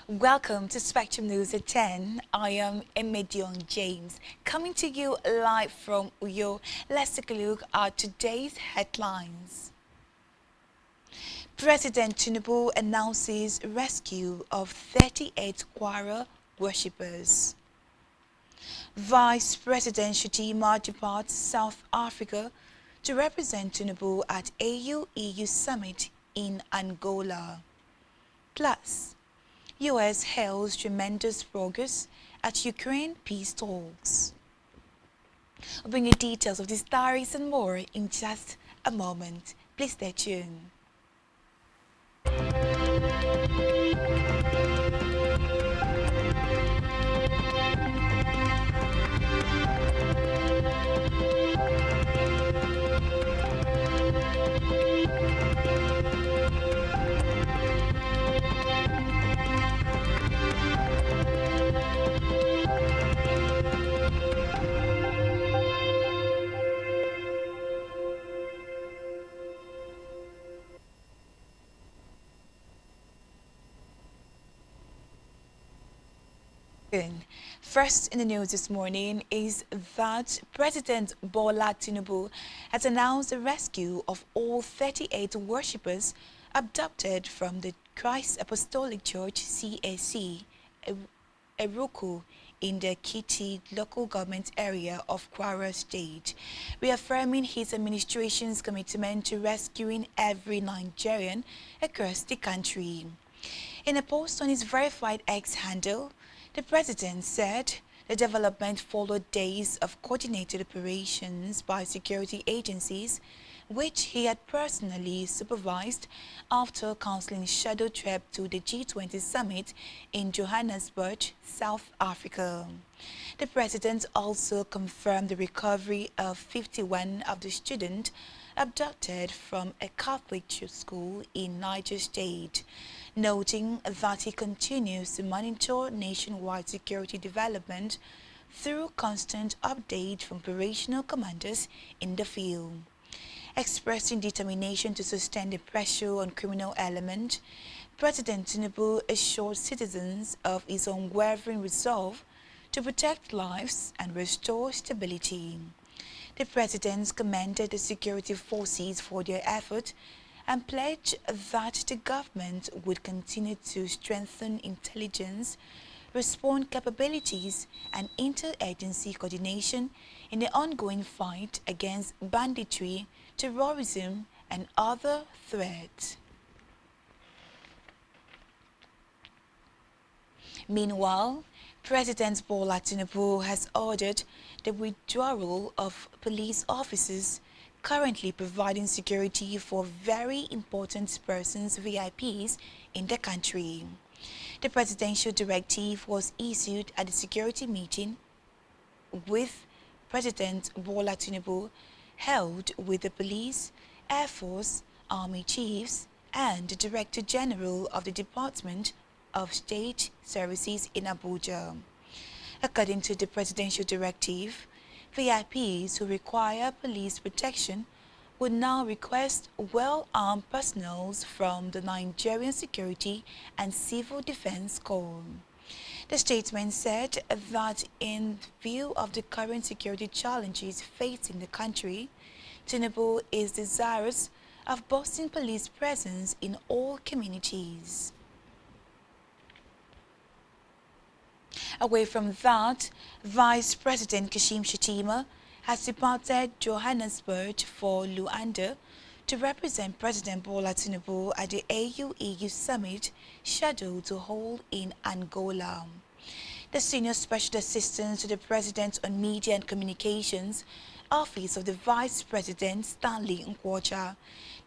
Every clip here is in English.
Welcome to Spectrum News at 10. I am Emedion James, coming to you live from Uyo. Let's take a look at today's headlines. President Tinubu announces rescue of 38 Kwara worshippers. Vice President Shettima departs South Africa to represent Tinubu at AU-EU Summit in Angola. Plus, U.S. hails tremendous progress at Ukraine peace talks. We'll bring you details of these stories and more in just a moment. Please stay tuned. First in the news this morning is that President Bola Tinubu has announced the rescue of all 38 worshippers abducted from the Christ Apostolic Church CAC Eruku in the Kiti local government area of Kwara State, reaffirming his administration's commitment to rescuing every Nigerian across the country. In a post on his verified X handle, the president said the development followed days of coordinated operations by security agencies, which he had personally supervised after cancelling scheduled trip to the G20 summit in Johannesburg, South Africa. The president also confirmed the recovery of 51 of the students abducted from a Catholic school in Niger State, noting that he continues to monitor nationwide security development through constant updates from operational commanders in the field. Expressing determination to sustain the pressure on criminal element, President Tinubu assured citizens of his unwavering resolve to protect lives and restore stability. The president commended the security forces for their effort and pledged that the government would continue to strengthen intelligence, response capabilities, and interagency coordination in the ongoing fight against banditry, terrorism, and other threats. Meanwhile, President Bola Tinubu has ordered the withdrawal of police officers currently providing security for very important persons, VIPs, in the country. The presidential directive was issued at the security meeting with President Bola Tinubu held with the police, Air Force, Army chiefs, and the Director General of the Department of State Services in Abuja. According to the presidential directive, VIPs who require police protection would now request well-armed personnel from the Nigerian Security and Civil Defense Corps. The statement said that in view of the current security challenges facing the country, Tinubu is desirous of boosting police presence in all communities. Away from that, Vice President Kashim Shettima has departed Johannesburg for Luanda to represent President Bola Tinubu at the AU-EU Summit scheduled to hold in Angola. The Senior Special Assistant to the President on Media and Communications, Office of the Vice President Stanley Nkwocha,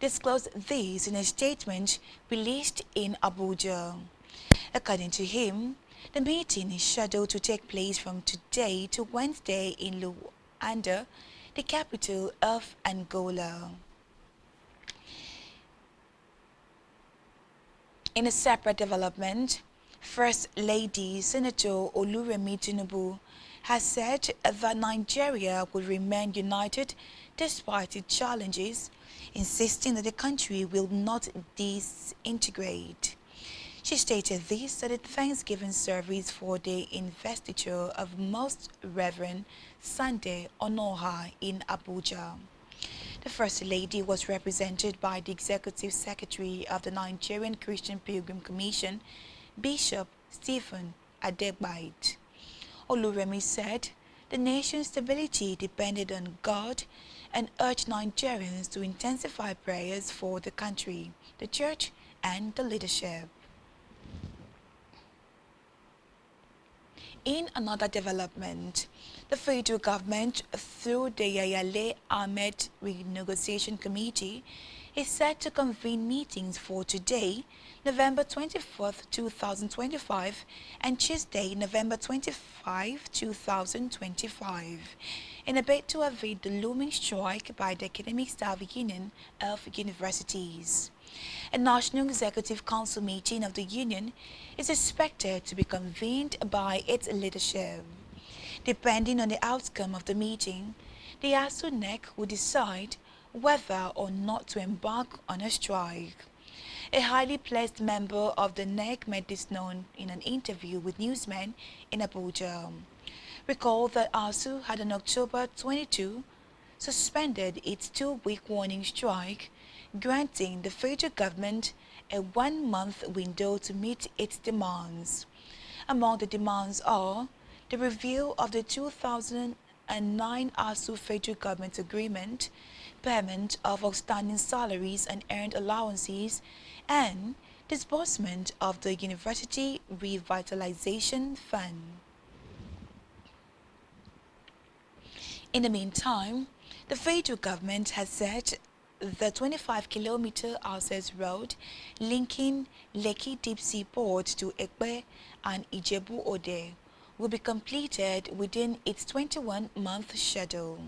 disclosed this in a statement released in Abuja. According to him, the meeting is scheduled to take place from today to Wednesday in Luanda, the capital of Angola. In a separate development, First Lady Senator Oluremi Tinubu has said that Nigeria will remain united despite its challenges, insisting that the country will not disintegrate. She stated this at a Thanksgiving service for the investiture of Most Reverend Sunday Onoha in Abuja. The First Lady was represented by the Executive Secretary of the Nigerian Christian Pilgrim Commission, Bishop Stephen Adegbite. Oluremi said the nation's stability depended on God and urged Nigerians to intensify prayers for the country, the church, and the leadership. In another development, the federal government, through the Yayale Ahmed Renegotiation Committee, is set to convene meetings for today, November 24th, 2025, and Tuesday, November 25, 2025, in a bid to avoid the looming strike by the Academic Staff Union of Universities. A National Executive Council meeting of the Union is expected to be convened by its leadership. Depending on the outcome of the meeting, the ASUNEC will decide whether or not to embark on a strike. A highly placed member of the NEC made this known in an interview with newsmen in Abuja. Recall that ASU had on October 22 suspended its two-week warning strike, granting the federal government a one-month window to meet its demands. Among the demands are the review of the 2009 ASU federal government agreement, payment of outstanding salaries and earned allowances, and disbursement of the University Revitalization Fund. In the meantime, the federal government has said the 25-kilometer access road linking Lekki Deep Sea Port to Ekpe and Ijebu Ode will be completed within its 21-month schedule.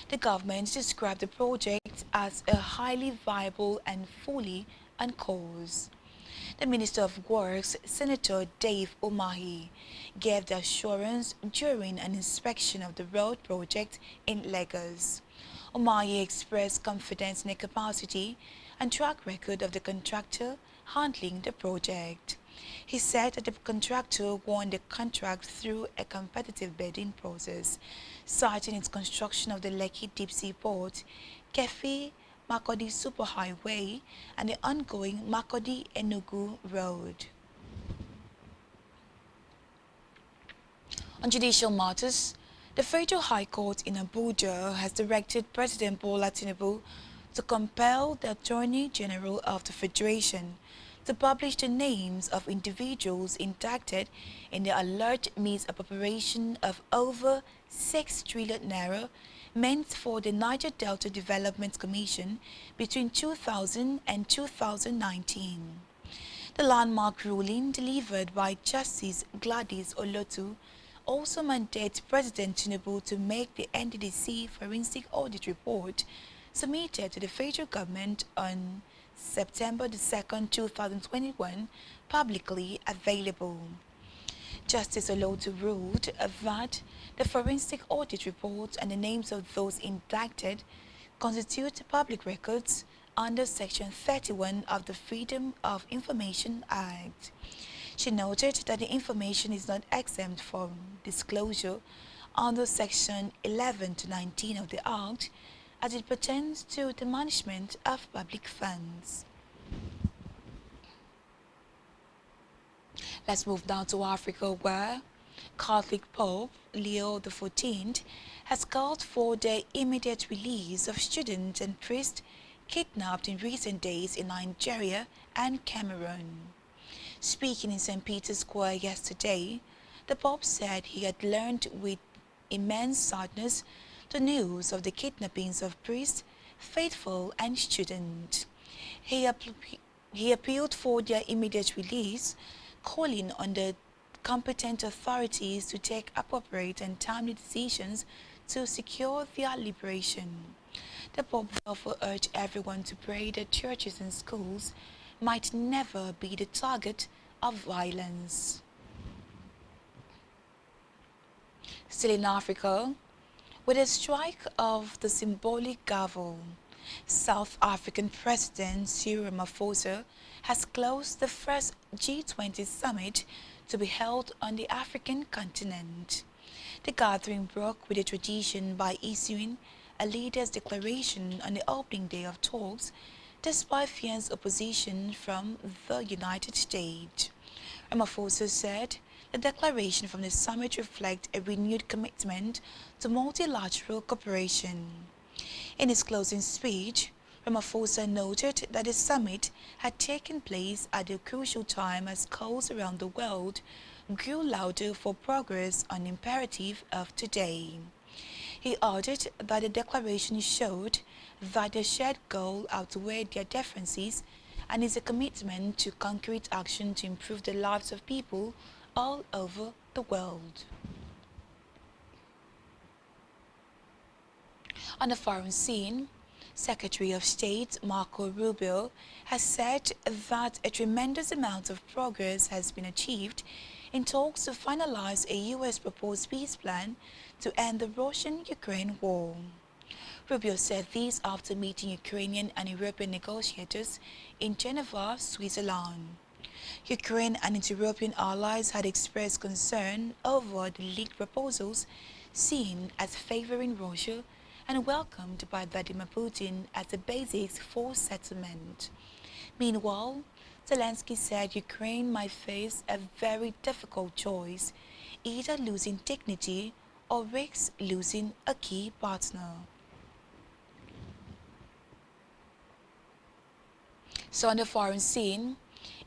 The government described the project as a highly viable and fully on course. The Minister of Works, Senator Dave Umahi, gave the assurance during an inspection of the road project in Lagos. Umahi expressed confidence in the capacity and track record of the contractor handling the project. He said that the contractor won the contract through a competitive bidding process, citing its construction of the Lekki Deep Sea Port, Kefi Makodi Superhighway, and the ongoing Makodi Enugu Road. On judicial matters, the Federal High Court in Abuja has directed President Bola Tinubu to compel the Attorney General of the Federation to publish the names of individuals indicted in the alleged misappropriation of over 6 trillion naira meant for the Niger Delta Development Commission between 2000 and 2019. The landmark ruling delivered by Justice Gladys Olotu also mandates President Tinubu to make the NDDC forensic audit report submitted to the federal government on September 2, 2021, publicly available. Justice Olotu ruled that the forensic audit report and the names of those indicted constitute public records under Section 31 of the Freedom of Information Act. She noted that the information is not exempt from disclosure under Section 11 to 19 of the Act as it pertains to the management of public funds. Let's move down to Africa, where Catholic Pope Leo XIV has called for the immediate release of students and priests kidnapped in recent days in Nigeria and Cameroon. Speaking in St. Peter's Square yesterday, the Pope said he had learned with immense sadness the news of the kidnappings of priests, faithful and students. He appealed for their immediate release, calling on the competent authorities to take appropriate and timely decisions to secure their liberation. The Pope therefore urged everyone to pray that churches and schools might never be the target of violence. Still in Africa, with a strike of the symbolic gavel, South African President Cyril Ramaphosa has closed the first G20 summit to be held on the African continent. The gathering broke with a tradition by issuing a leader's declaration on the opening day of talks, despite fierce opposition from the United States. Ramaphosa said the declaration from the summit reflects a renewed commitment to multilateral cooperation. In his closing speech, Ramaphosa noted that the summit had taken place at a crucial time as calls around the world grew louder for progress on the imperative of today. He added that the declaration showed that the shared goal outweighed their differences and is a commitment to concrete action to improve the lives of people all over the world. On the foreign scene, Secretary of State Marco Rubio has said that a tremendous amount of progress has been achieved in talks to finalize a U.S. proposed peace plan to end the Russian-Ukraine war. Rubio said this after meeting Ukrainian and European negotiators in Geneva, Switzerland. Ukraine and its European allies had expressed concern over the leaked proposals seen as favoring Russia and welcomed by Vladimir Putin as a basis for settlement. Meanwhile, Zelensky said Ukraine might face a very difficult choice, either losing dignity or risk losing a key partner. So on the foreign scene,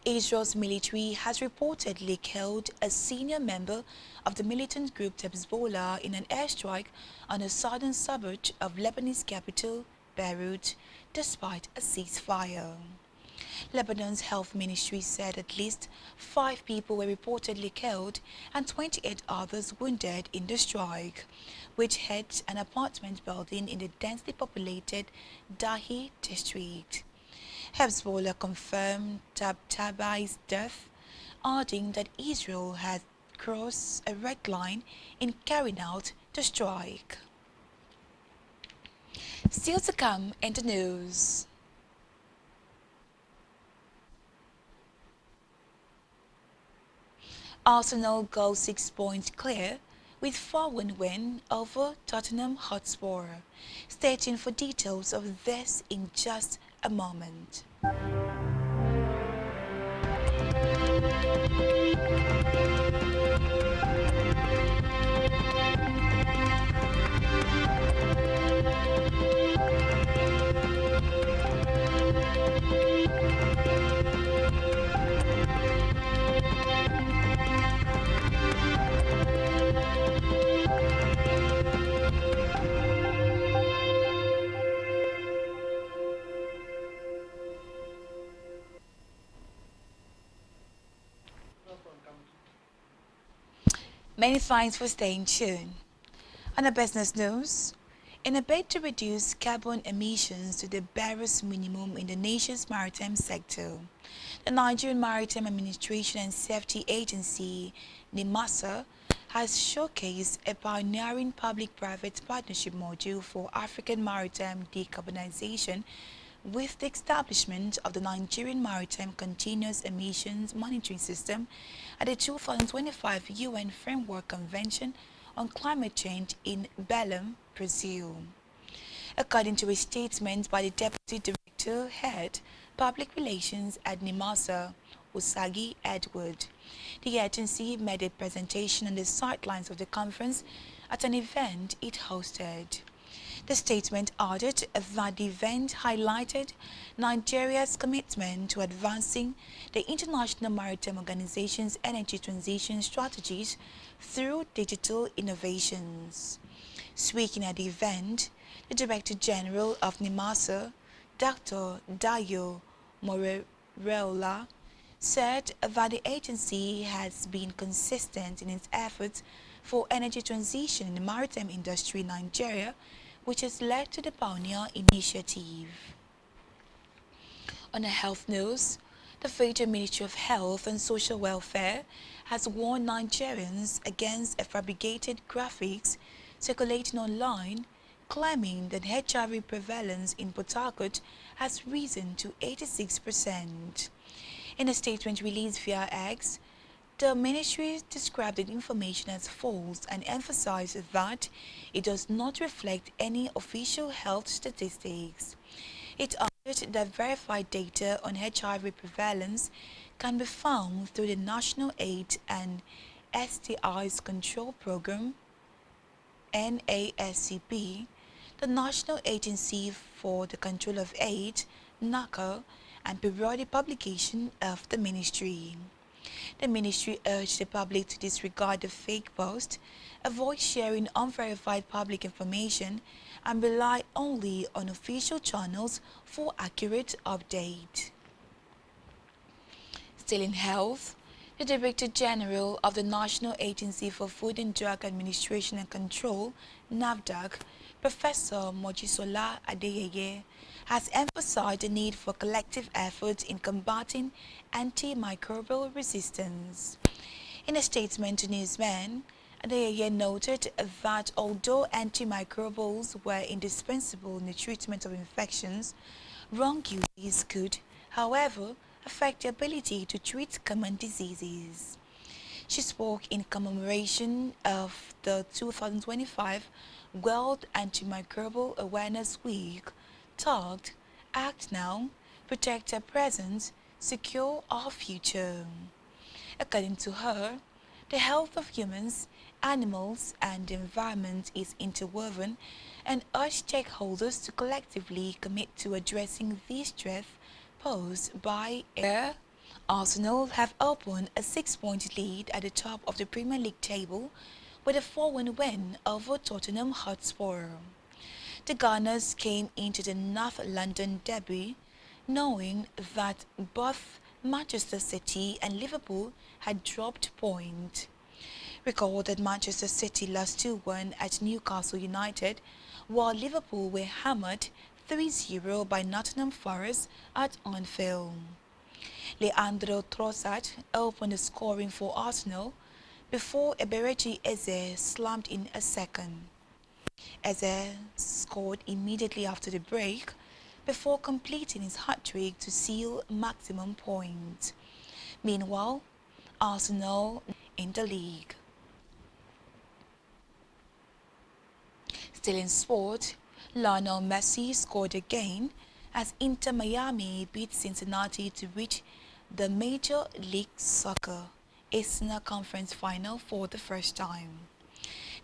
Israel's military has reportedly killed a senior member of the militant group Hezbollah in an airstrike on the southern suburb of Lebanese capital, Beirut, despite a ceasefire. Lebanon's health ministry said at least 5 people were reportedly killed and 28 others wounded in the strike, which hit an apartment building in the densely populated Dahi district. Hezbollah confirmed Tabtabai's death, adding that Israel had crossed a red line in carrying out the strike. Still to come in the news. Arsenal go 6 points clear with 4-1 win over Tottenham Hotspur. Stay tuned for details of this in just a moment. Many thanks for staying tuned. On the business news, in a bid to reduce carbon emissions to the barest minimum in the nation's maritime sector, the Nigerian Maritime Administration and Safety Agency, NIMASA, has showcased a pioneering public-private partnership module for African maritime decarbonization with the establishment of the Nigerian Maritime Continuous Emissions Monitoring System at the 2025 UN Framework Convention on Climate Change in Belém, Brazil. According to a statement by the Deputy Director Head, Public Relations at NIMASA, Usagi Edward, the agency made a presentation on the sidelines of the conference at an event it hosted. The statement added that the event highlighted Nigeria's commitment to advancing the International Maritime Organization's energy transition strategies through digital innovations. Speaking at the event, the Director General of NIMASA, Dr. Dayo Morerola, said that the agency has been consistent in its efforts for energy transition in the maritime industry in Nigeria, which has led to the Pioneer Initiative. On a health news, the Federal Ministry of Health and Social Welfare has warned Nigerians against a fabricated graphics circulating online claiming that HIV prevalence in Port Harcourt has risen to 86%. In a statement released via X, the ministry described the information as false and emphasized that it does not reflect any official health statistics. It added that verified data on HIV prevalence can be found through the National AIDS and STIs Control Program (NASCP), the National Agency for the Control of AIDS (NACA), and periodic publication of the ministry. The ministry urged the public to disregard the fake post, avoid sharing unverified public information, and rely only on official channels for accurate update. Still in health, the Director General of the National Agency for Food and Drug Administration and Control, NAFDAC, Professor Mojisola Adeyeye, has emphasized the need for collective efforts in combating antimicrobial resistance. In a statement to newsmen, Adeyeye noted that although antimicrobials were indispensable in the treatment of infections, wrong uses could, however, affect the ability to treat common diseases. She spoke in commemoration of the 2025 World Antimicrobial Awareness Week, tagged Act Now, Protect Our Present, Secure Our Future. According to her, the health of humans, animals, and the environment is interwoven and urged stakeholders to collectively commit to addressing these threats posed by air. Arsenal have opened a 6-point lead at the top of the Premier League table with a 4-1 win over Tottenham Hotspur. The Gunners came into the North London derby knowing that both Manchester City and Liverpool had dropped points. Recall that Manchester City lost 2-1 at Newcastle United, while Liverpool were hammered 3-0 by Nottingham Forest at Anfield. Leandro Trossard opened the scoring for Arsenal before Eberechi Eze slammed in a second. Eze scored immediately after the break before completing his hat-trick to seal maximum points. Meanwhile, Arsenal in the league. Still in sport, Lionel Messi scored again as Inter Miami beat Cincinnati to reach the Major League Soccer Eastern Conference Final for the first time.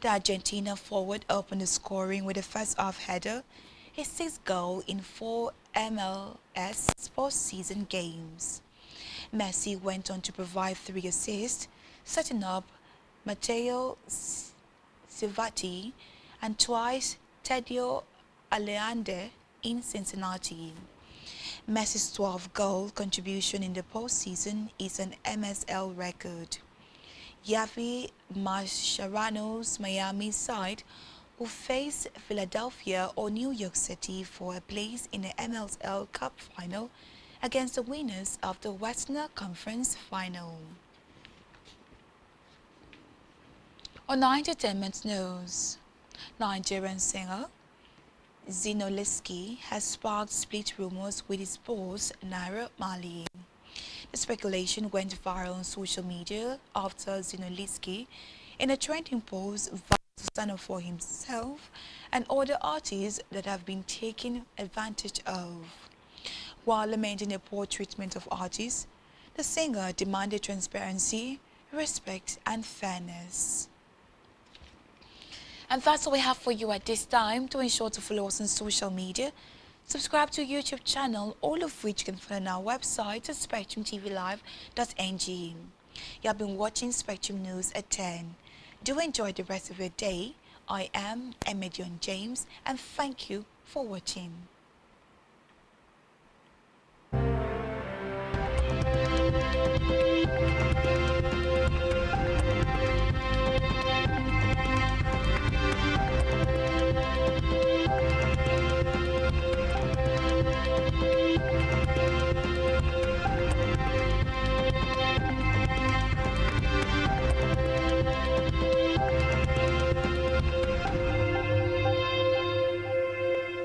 The Argentina forward opened the scoring with a first-half header, his 6th goal in 4 MLS postseason games. Messi went on to provide 3 assists, setting up Matteo Civati and twice Tedio Aleande in Cincinnati. Messi's 12th goal contribution in the postseason is an MSL record. Javi Mascherano's Miami side will face Philadelphia or New York City for a place in the MSL Cup final against the winners of the Western Conference Final. On Entertainment News, Nigerian singer Zinoliski has sparked split rumors with his boss Naira Marley. The speculation went viral on social media after Zinoliski, in a trending post, vowed to stand up for himself and other artists that have been taken advantage of. While lamenting the poor treatment of artists, the singer demanded transparency, respect, and fairness. And that's all we have for you at this time. To ensure to follow us on social media, subscribe to our YouTube channel, all of which you can find on our website at spectrumtvlive.ng. You have been watching Spectrum News at 10. Do enjoy the rest of your day. I am Emedion James, and thank you for watching.